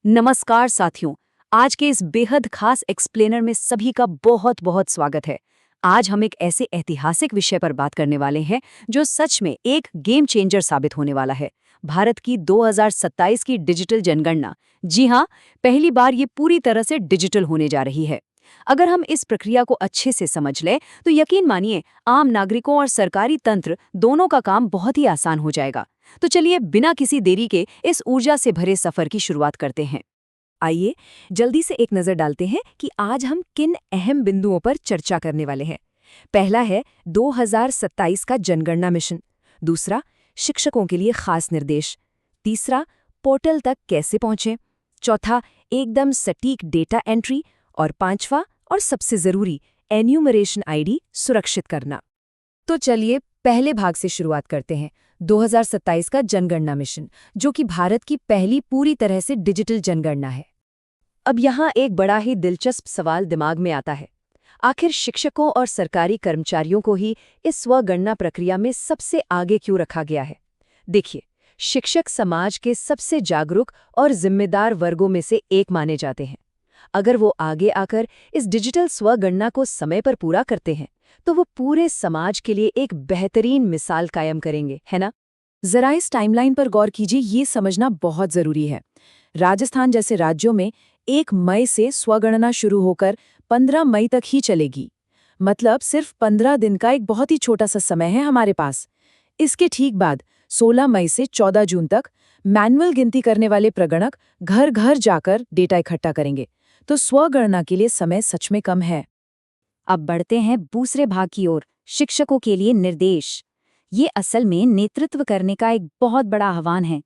नमस्कार साथियों। आज के इस बेहद खास एक्सप्लेनर में सभी का बहुत बहुत स्वागत है। आज हम एक ऐसे ऐतिहासिक विषय पर बात करने वाले हैं जो सच में एक गेम चेंजर साबित होने वाला है। भारत की 2027 की डिजिटल जनगणना। जी हाँ, पहली बार ये पूरी तरह से डिजिटल होने जा रही है। अगर हम इस प्रक्रिया को अच्छे से समझ लें तो यकीन मानिए आम नागरिकों और सरकारी तंत्र दोनों का काम बहुत ही आसान हो जाएगा। तो चलिए बिना किसी देरी के इस ऊर्जा से भरे सफर की शुरुआत करते हैं। आइए जल्दी से एक नजर डालते हैं कि आज हम किन अहम बिंदुओं पर चर्चा करने वाले हैं। पहला है 2027 का जनगणना मिशन। दूसरा, शिक्षकों के लिए खास निर्देश। तीसरा, पोर्टल तक कैसे पहुंचें। चौथा, एकदम सटीक डेटा एंट्री। और पांचवा और सबसे जरूरी, एन्यूमरेशन आईडी सुरक्षित करना। तो चलिए पहले भाग से शुरुआत करते हैं। 2027 का जनगणना मिशन, जो कि भारत की पहली पूरी तरह से डिजिटल जनगणना है। अब यहाँ एक बड़ा ही दिलचस्प सवाल दिमाग में आता है। आखिर शिक्षकों और सरकारी कर्मचारियों को ही इस स्वगणना प्रक्रिया में सबसे आगे क्यों रखा गया है? देखिए, शिक्षक समाज के सबसे जागरूक और जिम्मेदार वर्गों में से एक माने जाते हैं। अगर वो आगे आकर इस डिजिटल स्वगणना को समय पर पूरा करते हैं तो वो पूरे समाज के लिए एक बेहतरीन मिसाल कायम करेंगे, है ना? जरा इस टाइमलाइन पर गौर कीजिए, ये समझना बहुत जरूरी है। राजस्थान जैसे राज्यों में 1 मई से स्वगणना शुरू होकर 15 मई तक ही चलेगी। मतलब सिर्फ 15 दिन का एक बहुत ही छोटा सा समय है हमारे पास। इसके ठीक बाद 16 मई से 14 जून तक मैनुअल गिनती करने वाले प्रगणक घर घर जाकर डेटा इकट्ठा करेंगे। तो स्वगणना के लिए समय सच में कम है। अब बढ़ते हैं दूसरे भाग की ओर, शिक्षकों के लिए निर्देश। ये असल में नेतृत्व करने का एक बहुत बड़ा आह्वान है।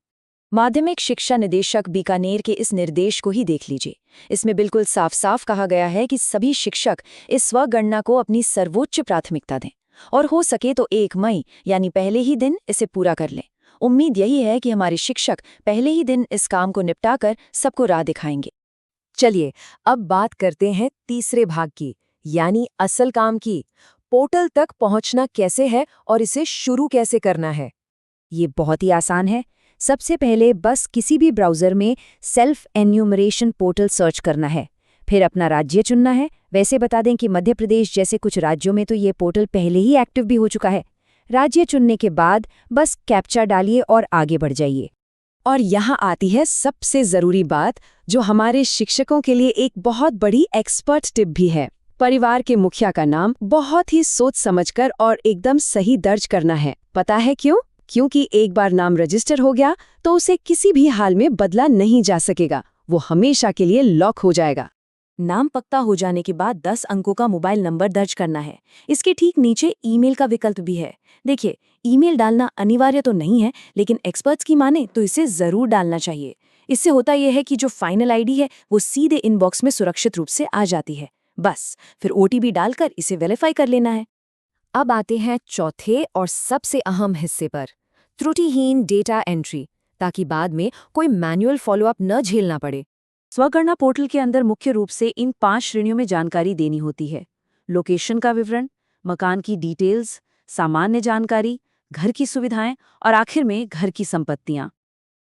माध्यमिक शिक्षा निदेशक बीकानेर के इस निर्देश को ही देख लीजिए। इसमें बिल्कुल साफ साफ कहा गया है कि सभी शिक्षक इस स्वगणना को अपनी सर्वोच्च प्राथमिकता दें और हो सके तो 1 मई यानी पहले ही दिन इसे पूरा कर लें। उम्मीद यही है कि हमारे शिक्षक पहले ही दिन इस काम को निपटाकर सबको राह दिखाएंगे। चलिए अब बात करते हैं तीसरे भाग की, यानी असल काम की। पोर्टल तक पहुंचना कैसे है और इसे शुरू कैसे करना है? ये बहुत ही आसान है। सबसे पहले बस किसी भी ब्राउज़र में सेल्फ एन्यूमरेशन पोर्टल सर्च करना है। फिर अपना राज्य चुनना है। वैसे बता दें कि मध्य प्रदेश जैसे कुछ राज्यों में तो ये पोर्टल पहले ही एक्टिव भी हो चुका है। राज्य चुनने के बाद बस कैप्चा डालिए और आगे बढ़ जाइए। और यहाँ आती है सबसे ज़रूरी बात, जो हमारे शिक्षकों के लिए एक बहुत बड़ी एक्सपर्ट टिप भी है। परिवार के मुखिया का नाम बहुत ही सोच समझकर और एकदम सही दर्ज करना है। पता है क्यों? क्योंकि एक बार नाम रजिस्टर हो गया तो उसे किसी भी हाल में बदला नहीं जा सकेगा। वो हमेशा के लिए लॉक हो जाएगा। नाम पक्का हो जाने के बाद 10 अंकों का मोबाइल नंबर दर्ज करना है। इसके ठीक नीचे ईमेल का विकल्प भी है। देखिए, ईमेल डालना अनिवार्य तो नहीं है, लेकिन एक्सपर्ट्स की माने तो इसे जरूर डालना चाहिए। इससे होता यह है कि जो फाइनल आईडी है वो सीधे इनबॉक्स में सुरक्षित रूप से आ जाती है। बस फिर ओटीपी डालकर इसे वेरीफाई कर लेना है। अब आते हैं चौथे और सबसे अहम हिस्से पर, त्रुटिहीन डेटा एंट्री, ताकि बाद में कोई मैनुअल फॉलोअप न झेलना पड़े। स्वगणना पोर्टल के अंदर मुख्य रूप से इन 5 श्रेणियों में जानकारी देनी होती है। लोकेशन का विवरण, मकान की डिटेल्स, सामान्य जानकारी, घर की सुविधाएं और आखिर में घर की संपत्तियां।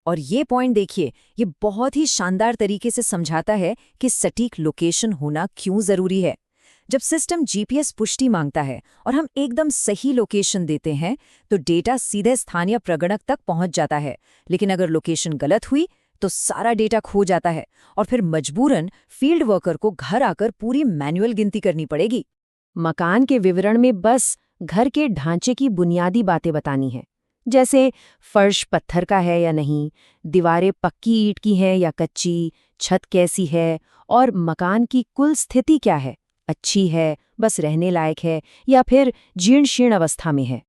और ये पॉइंट देखिए, ये बहुत ही शानदार तरीके से समझाता है कि सटीक लोकेशन होना क्यों जरूरी है। जब सिस्टम जीपीएस पुष्टि मांगता है और हम एकदम सही लोकेशन देते हैं तो डेटा सीधे स्थानीय प्रगणक तक पहुंच जाता है। लेकिन अगर लोकेशन गलत हुई तो सारा डेटा खो जाता है और फिर मजबूरन फील्ड वर्कर को घर आकर पूरी मैनुअल गिनती करनी पड़ेगी। मकान के विवरण में बस घर के ढांचे की बुनियादी बातें बतानी है, जैसे फर्श पत्थर का है या नहीं, दीवारें पक्की ईंट की हैं या कच्ची, छत कैसी है और मकान की कुल स्थिति क्या है, अच्छी है, बस रहने लायक है या फिर जीर्ण शीर्ण अवस्था में है।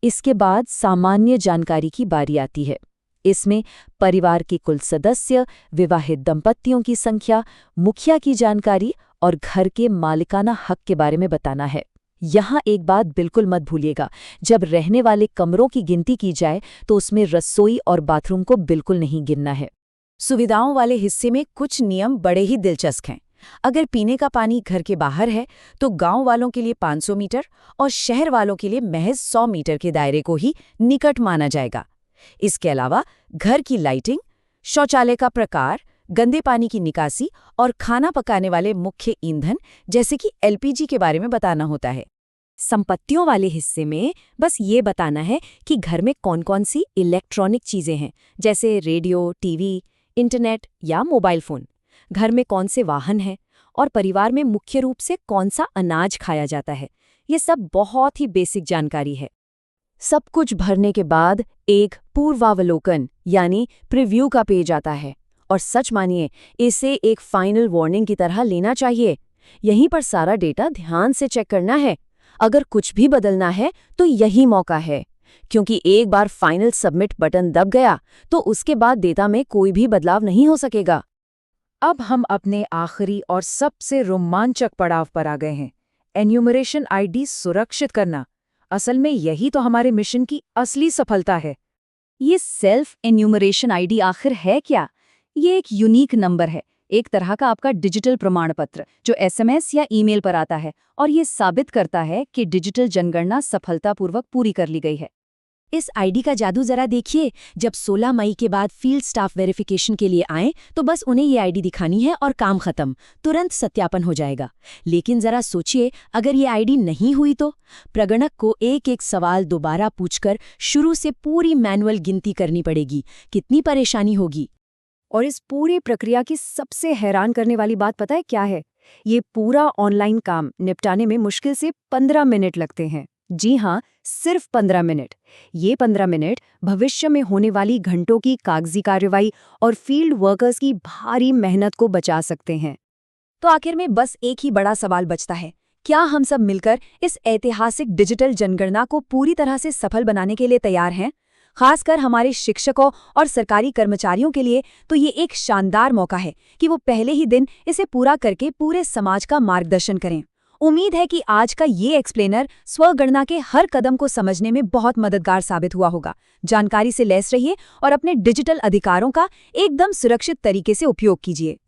इसके बाद सामान्य जानकारी की बारी आती है। इसमें परिवार के कुल सदस्य, विवाहित दंपतियों की संख्या, मुखिया की जानकारी और घर के मालिकाना हक के बारे में बताना है। यहाँ एक बात बिल्कुल मत भूलिएगा, जब रहने वाले कमरों की गिनती की जाए तो उसमें रसोई और बाथरूम को बिल्कुल नहीं गिनना है। सुविधाओं वाले हिस्से में कुछ नियम बड़े ही दिलचस्प हैं। अगर पीने का पानी घर के बाहर है तो गांव वालों के लिए 500 मीटर और शहर वालों के लिए महज 100 मीटर के दायरे को ही निकट माना जाएगा। इसके अलावा घर की लाइटिंग, शौचालय का प्रकार, गंदे पानी की निकासी और खाना पकाने वाले मुख्य ईंधन जैसे कि एलपीजी के बारे में बताना होता है। संपत्तियों वाले हिस्से में बस ये बताना है कि घर में कौन-कौन सी इलेक्ट्रॉनिक चीजें हैं, जैसे रेडियो, टीवी, इंटरनेट या मोबाइल फोन। घर में कौन से वाहन हैं और परिवार में मुख्य रूप से कौन सा अनाज खाया जाता है। ये सब बहुत ही बेसिक जानकारी है। सब कुछ भरने के बाद एक पूर्वावलोकन यानी प्रीव्यू का पेज आता है और सच मानिए इसे एक फाइनल वार्निंग की तरह लेना चाहिए। यहीं पर सारा डेटा ध्यान से चेक करना है। अगर कुछ भी बदलना है तो यही मौका है, क्योंकि एक बार फाइनल सबमिट बटन दब गया तो उसके बाद डेटा में कोई भी बदलाव नहीं हो सकेगा। अब हम अपने आखिरी और सबसे रोमांचक पड़ाव पर आ गए हैं, एन्यूमरेशन आईडी सुरक्षित करना। असल में यही तो हमारे मिशन की असली सफलता है। ये सेल्फ एन्यूमरेशन आईडी आखिर है क्या? ये एक यूनिक नंबर है, एक तरह का आपका डिजिटल प्रमाण पत्र जो एसएमएस या ईमेल पर आता है और ये साबित करता है कि डिजिटल जनगणना सफलतापूर्वक पूरी कर ली गई है। इस आईडी का जादू जरा देखिए। जब 16 मई के बाद फील्ड स्टाफ वेरिफिकेशन के लिए आए तो बस उन्हें ये आईडी दिखानी है और काम खत्म, तुरंत सत्यापन हो जाएगा। लेकिन जरा सोचिए, अगर ये आईडी नहीं हुई तो प्रगणक को एक एक सवाल दोबारा पूछकर शुरू से पूरी मैनुअल गिनती करनी पड़ेगी। कितनी परेशानी होगी। और इस पूरी प्रक्रिया की सबसे हैरान करने वाली बात पता है क्या है? ये पूरा ऑनलाइन काम निपटाने में मुश्किल से 15 मिनट लगते हैं। जी हाँ, सिर्फ 15 मिनट। ये 15 मिनट भविष्य में होने वाली घंटों की कागजी कार्रवाई और फील्ड वर्कर्स की भारी मेहनत को बचा सकते हैं। तो आखिर में बस एक ही बड़ा सवाल बचता है, क्या हम सब मिलकर इस ऐतिहासिक डिजिटल जनगणना को पूरी तरह से सफल बनाने के लिए तैयार हैं? खासकर हमारे शिक्षकों और सरकारी कर्मचारियों के लिए तो ये एक शानदार मौका है कि वो पहले ही दिन इसे पूरा करके पूरे समाज का मार्गदर्शन करें। उम्मीद है कि आज का ये एक्सप्लेनर स्वगणना के हर कदम को समझने में बहुत मददगार साबित हुआ होगा। जानकारी से लैस रहिए और अपने डिजिटल अधिकारों का एकदम सुरक्षित तरीके से उपयोग कीजिए।